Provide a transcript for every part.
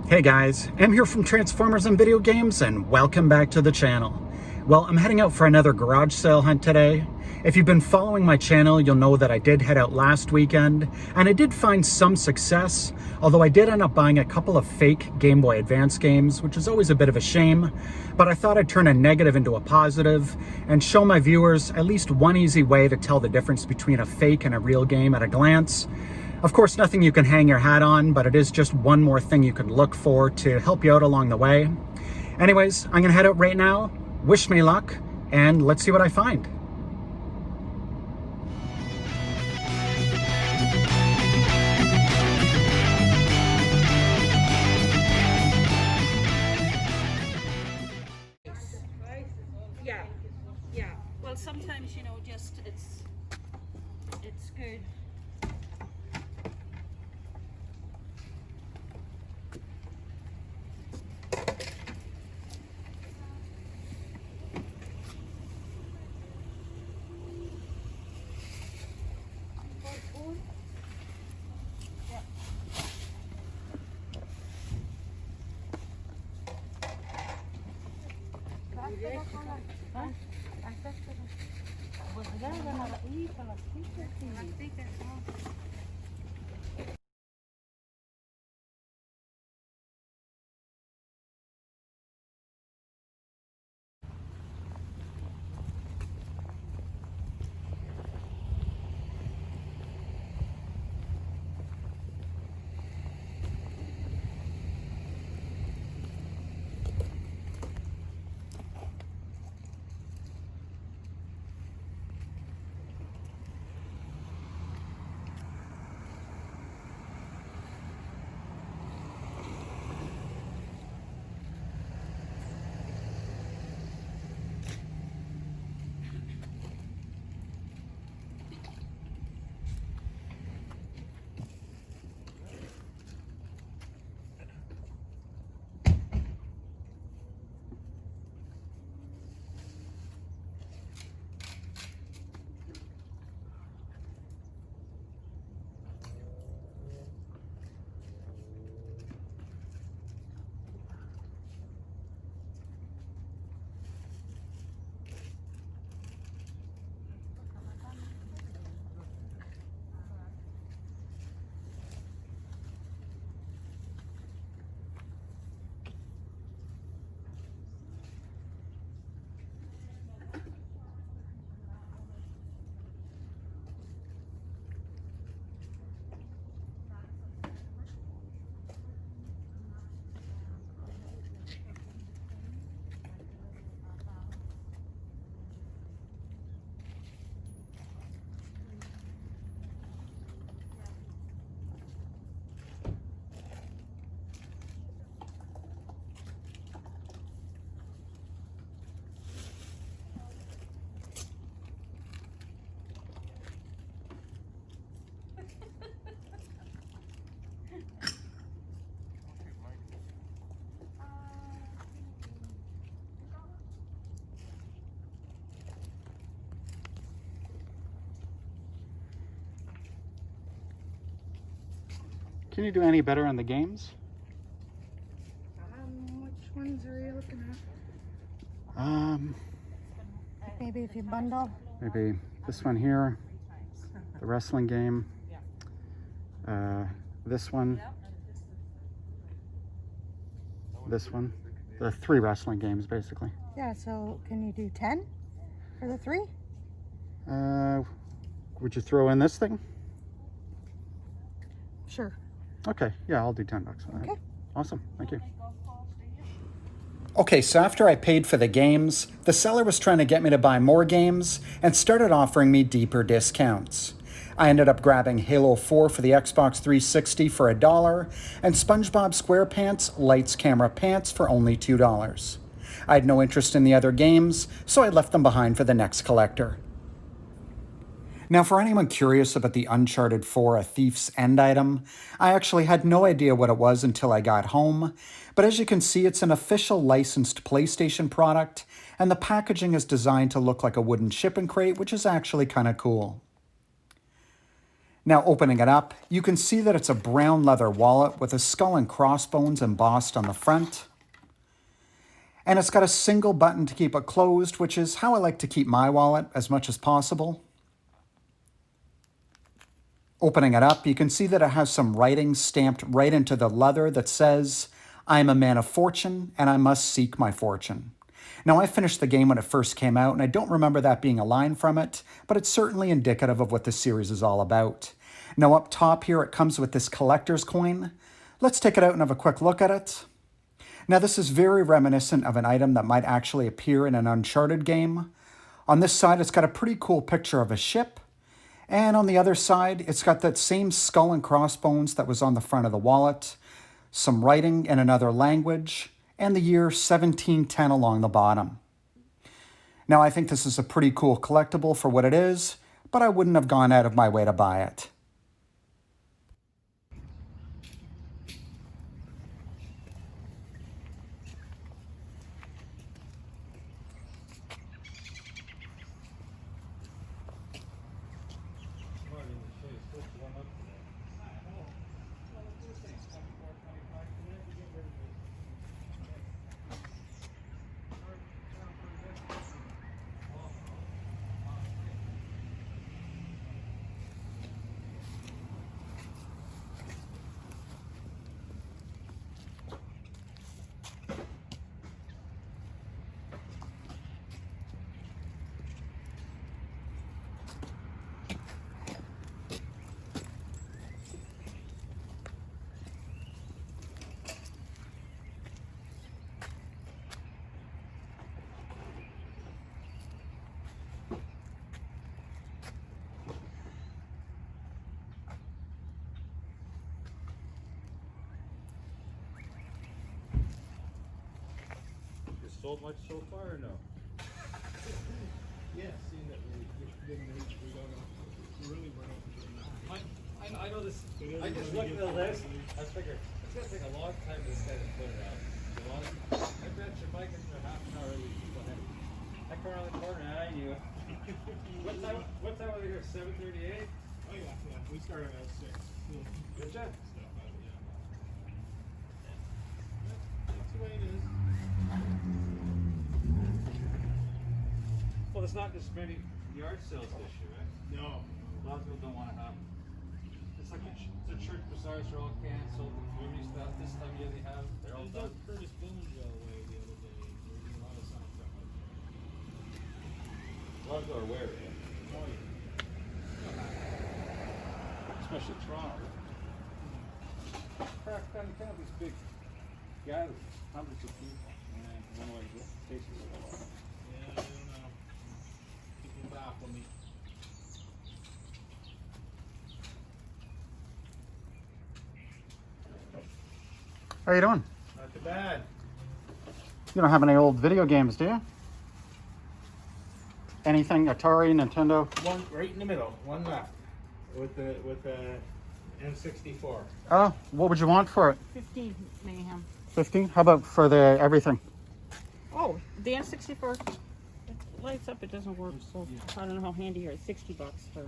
Hey guys, I'm here from Transformers and Video Games, and welcome back to the channel. Well, I'm heading out for another garage sale hunt today. If you've been following my channel, you'll know that I did head out last weekend, and I did find some success, although I did end up buying a couple of fake Gameboy Advance games, which is always a bit of a shame, but I thought I'd turn a negative into a positive, and show my viewers at least one easy way to tell the difference between a fake and a real game at a glance. Of course, nothing you can hang your hat on, but it is just one more thing you can look for to help you out along the way. Anyways, I'm gonna head out right now. Wish me luck, and let's see what I find. Yeah. Well, sometimes, you know, just it's good. Can you do any better on the games? Which ones are you looking at? Maybe if you bundle. Maybe this one here, the wrestling game, this one, the 3 wrestling games basically. Yeah, so can you do 10 for the 3? Would you throw in this thing? Sure. Okay, yeah, I'll do $10 on that. Okay. Awesome, thank you. Okay, so after I paid for the games, the seller was trying to get me to buy more games and started offering me deeper discounts. I ended up grabbing Halo 4 for the Xbox 360 for $1 and SpongeBob SquarePants Lights Camera Pants for only $2. I had no interest in the other games, so I left them behind for the next collector. Now, for anyone curious about the Uncharted 4 A Thief's End item, I actually had no idea what it was until I got home, but as you can see, it's an official licensed PlayStation product, and the packaging is designed to look like a wooden shipping crate, which is actually kind of cool. Now opening it up, you can see that it's a brown leather wallet with a skull and crossbones embossed on the front. And it's got a single button to keep it closed, which is how I like to keep my wallet as much as possible. Opening it up, you can see that it has some writing stamped right into the leather that says, "I am a man of fortune, and I must seek my fortune." Now, I finished the game when it first came out, and I don't remember that being a line from it, but it's certainly indicative of what the series is all about. Now, up top here, it comes with this collector's coin. Let's take it out and have a quick look at it. Now, this is very reminiscent of an item that might actually appear in an Uncharted game. On this side, it's got a pretty cool picture of a ship. And on the other side, it's got that same skull and crossbones that was on the front of the wallet, some writing in another language, and the year 1710 along the bottom. Now, I think this is a pretty cool collectible for what it is, but I wouldn't have gone out of my way to buy it. Sold much so far or no? Yeah, seeing that we don't know. We really weren't open to it. I know this. I just looked at the list. I figured it's gonna take a long time for this guy to put it out. I bet you Mike is for half an hour. I come around the corner and I knew it. What time was it here? 7:38. Oh yeah. We started at 6. Good job. That's the way it is. Well, there's not this many yard sales this year, right? No. A lot of people don't want to have. It's like the church bazaars are all canceled. The movie stuff this time of year they have. They're all done. Curtis Billingdale away the other day. There was a lot of signs up like that. A lot of people are aware of it. Oh yeah. Especially Toronto. Crack down the town, these big gatherings, hundreds of people. And one way to go. Cases of a lot. Yeah, I don't know. People baffle me. How you doing? Not too bad. You don't have any old video games, do you? Anything Atari, Nintendo? One right in the middle. One left. With the N64. Oh, what would you want for it? 15 Mayhem. 15? How about for the everything? Oh, the N64. It lights up. It doesn't work. So I don't know how handy here. It's $60 for.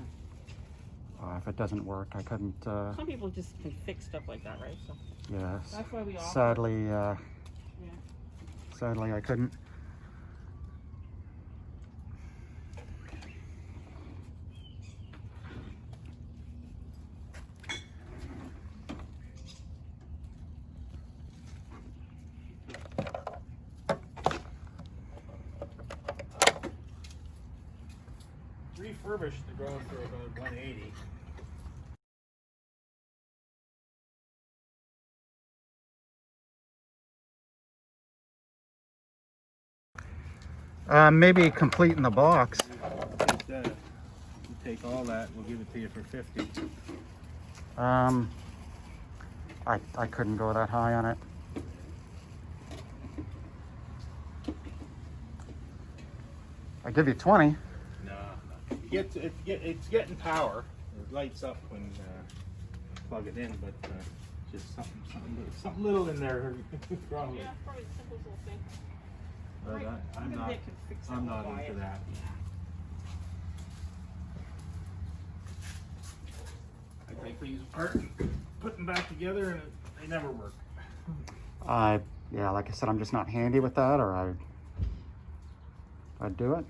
If it doesn't work, I couldn't. Some people just can fix stuff like that, right? So Yes. that's why we offer. Sadly, Yeah. sadly, I couldn't. Refurbished, they're going for about 180. Maybe complete in the box. You take all that, we'll give it to you for 50. I couldn't go that high on it. I give you 20. No. It's getting power. It lights up when plug it in, but just something little in there. Probably. Yeah, probably the simplest little thing. But Right. I'm Maybe not. they could fix it I'm and not buy into it. that. take these apart, put them back together, and they never work. Yeah, like I said, I'm just not handy with that, or I'd do it.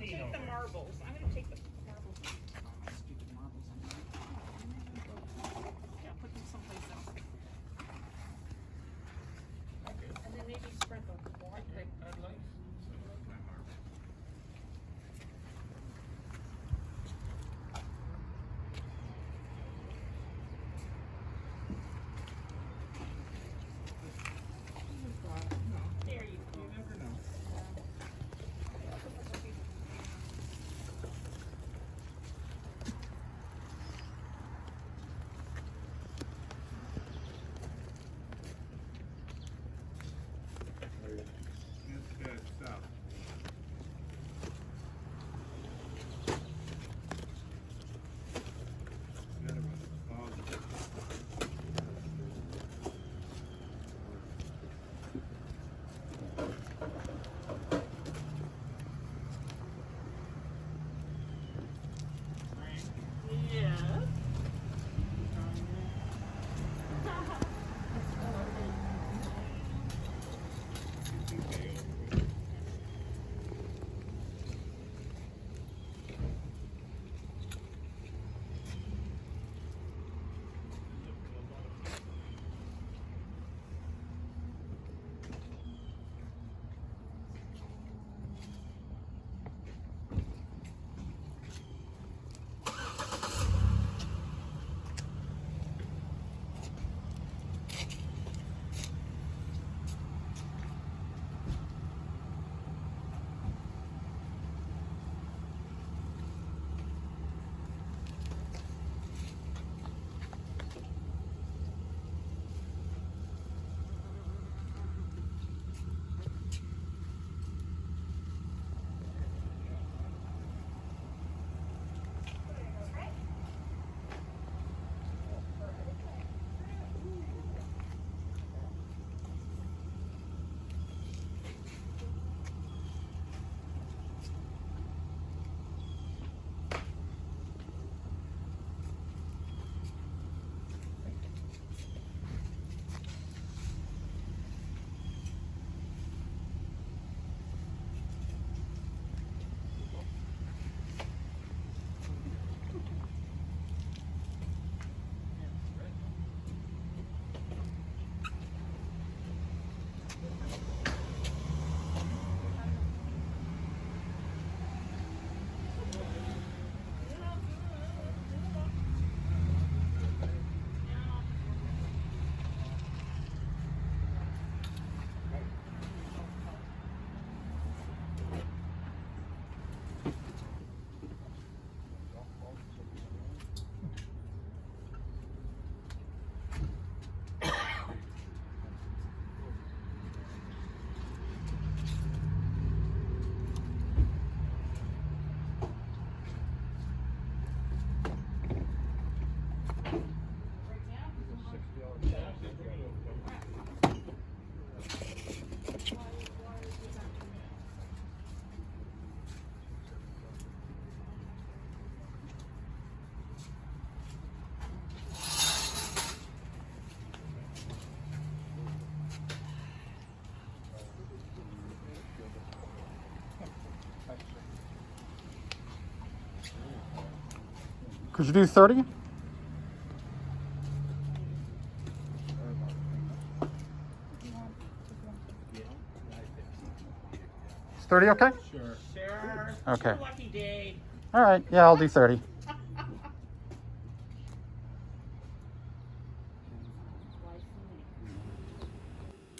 Take the marbles. I'm gonna take the marbles. Stupid marbles. Yeah, put them someplace else. And then maybe spread the water. I'd like my marble. There you go. You never know. That's good stuff. The other one is foggy. Yes. Could you do 30? Is 30 okay? Sure. Sure. Okay. Lucky day. All right, yeah, I'll do 30.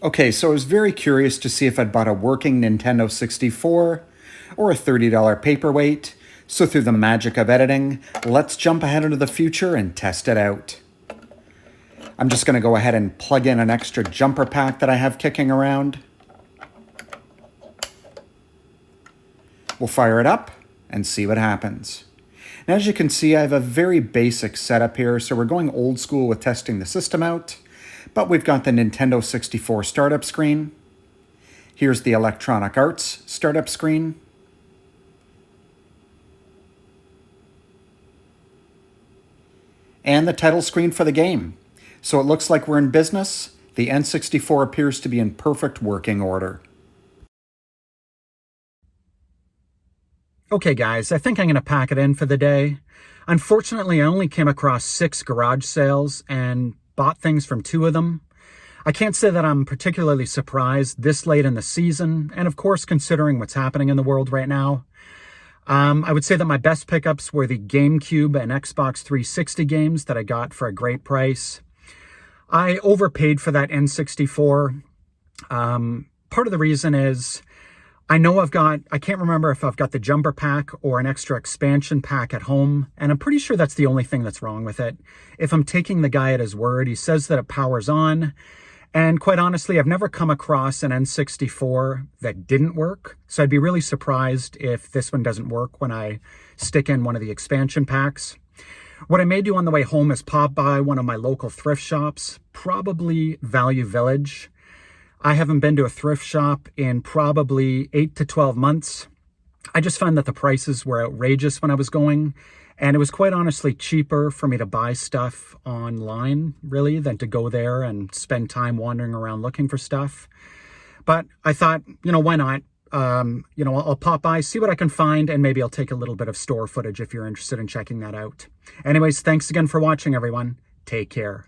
Okay, so I was very curious to see if I'd bought a working Nintendo 64 or a $30 paperweight. So through the magic of editing, let's jump ahead into the future and test it out. I'm just going to go ahead and plug in an extra jumper pack that I have kicking around. We'll fire it up and see what happens. Now, as you can see, I have a very basic setup here, so we're going old school with testing the system out. But we've got the Nintendo 64 startup screen. Here's the Electronic Arts startup screen. And the title screen for the game. So it looks like we're in business. The N64 appears to be in perfect working order. Okay guys, I think I'm going to pack it in for the day. Unfortunately, I only came across 6 garage sales and bought things from 2 of them. I can't say that I'm particularly surprised this late in the season, and of course considering what's happening in the world right now. I would say that my best pickups were the GameCube and Xbox 360 games that I got for a great price. I overpaid for that N64. Part of the reason is I can't remember if I've got the jumper pack or an extra expansion pack at home, and I'm pretty sure that's the only thing that's wrong with it. If I'm taking the guy at his word, he says that it powers on, and quite honestly, I've never come across an N64 that didn't work, so I'd be really surprised if this one doesn't work when I stick in one of the expansion packs. What I may do on the way home is pop by one of my local thrift shops, probably Value Village. I haven't been to a thrift shop in probably 8 to 12 months. I just found that the prices were outrageous when I was going, and it was quite honestly cheaper for me to buy stuff online, really, than to go there and spend time wandering around looking for stuff. But I thought, why not? I'll pop by, see what I can find, and maybe I'll take a little bit of store footage if you're interested in checking that out. Anyways, thanks again for watching, everyone. Take care.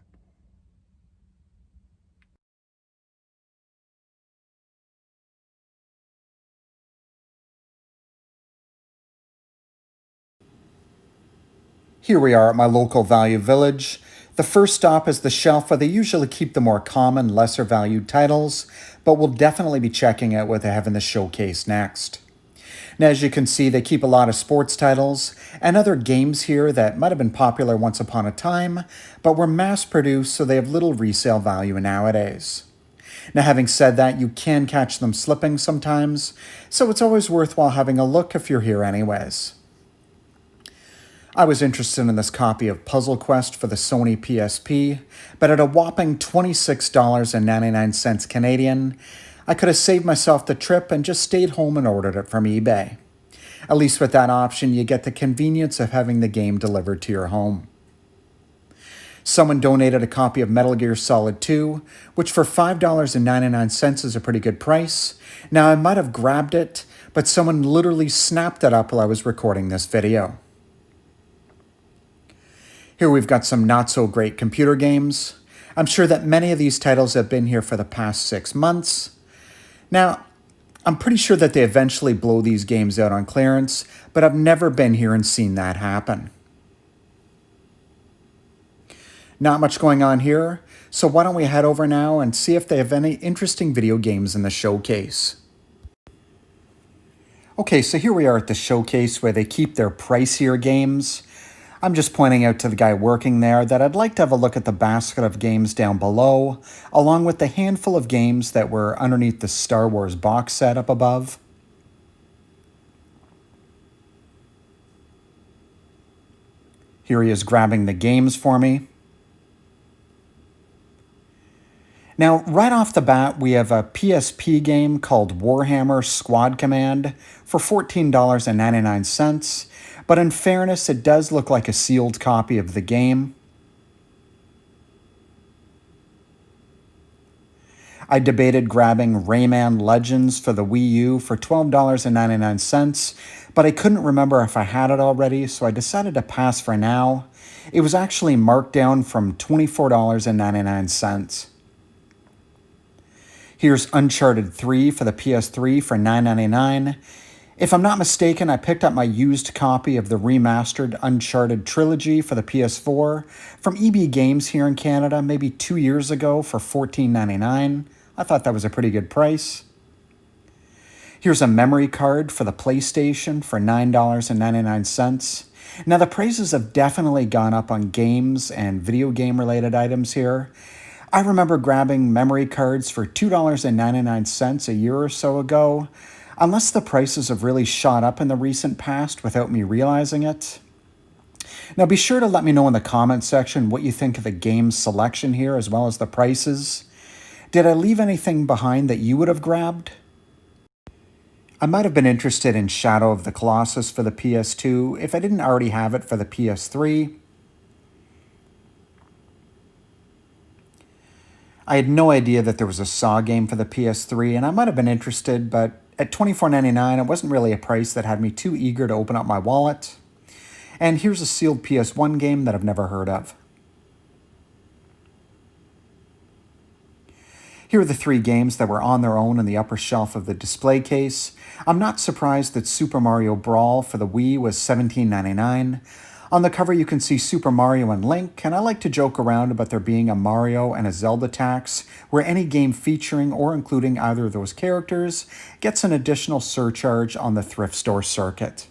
Here we are at my local Value Village. The first stop is the shelf where they usually keep the more common, lesser valued titles, but we'll definitely be checking out what they have in the showcase next. Now, as you can see, they keep a lot of sports titles and other games here that might have been popular once upon a time, but were mass-produced, so they have little resale value nowadays. Now, having said that, you can catch them slipping sometimes, so it's always worthwhile having a look if you're here anyways. I was interested in this copy of Puzzle Quest for the Sony PSP, but at a whopping $26.99 Canadian, I could have saved myself the trip and just stayed home and ordered it from eBay. At least with that option, you get the convenience of having the game delivered to your home. Someone donated a copy of Metal Gear Solid 2, which for $5.99 is a pretty good price. Now, I might have grabbed it, but someone literally snapped it up while I was recording this video. Here we've got some not-so-great computer games. I'm sure that many of these titles have been here for the past 6 months. Now, I'm pretty sure that they eventually blow these games out on clearance, but I've never been here and seen that happen. Not much going on here, so why don't we head over now and see if they have any interesting video games in the showcase. Okay, so here we are at the showcase where they keep their pricier games. I'm just pointing out to the guy working there that I'd like to have a look at the basket of games down below, along with the handful of games that were underneath the Star Wars box set up above. Here he is grabbing the games for me. Now, right off the bat, we have a PSP game called Warhammer Squad Command for $14.99. But in fairness, it does look like a sealed copy of the game. I debated grabbing Rayman Legends for the Wii U for $12.99, but I couldn't remember if I had it already, so I decided to pass for now. It was actually marked down from $24.99. Here's Uncharted 3 for the PS3 for $9.99. If I'm not mistaken, I picked up my used copy of the remastered Uncharted Trilogy for the PS4 from EB Games here in Canada maybe 2 years ago for $14.99. I thought that was a pretty good price. Here's a memory card for the PlayStation for $9.99. Now, the prices have definitely gone up on games and video game related items here. I remember grabbing memory cards for $2.99 a year or so ago, unless the prices have really shot up in the recent past without me realizing it. Now, be sure to let me know in the comment section what you think of the game selection here as well as the prices. Did I leave anything behind that you would have grabbed? I might have been interested in Shadow of the Colossus for the PS2 if I didn't already have it for the PS3. I had no idea that there was a Saw game for the PS3, and I might have been interested, but at $24.99, it wasn't really a price that had me too eager to open up my wallet. And here's a sealed PS1 game that I've never heard of. Here are the 3 games that were on their own in the upper shelf of the display case. I'm not surprised that Super Mario Brawl for the Wii was $17.99. On the cover you can see Super Mario and Link, and I like to joke around about there being a Mario and a Zelda tax, where any game featuring or including either of those characters gets an additional surcharge on the thrift store circuit.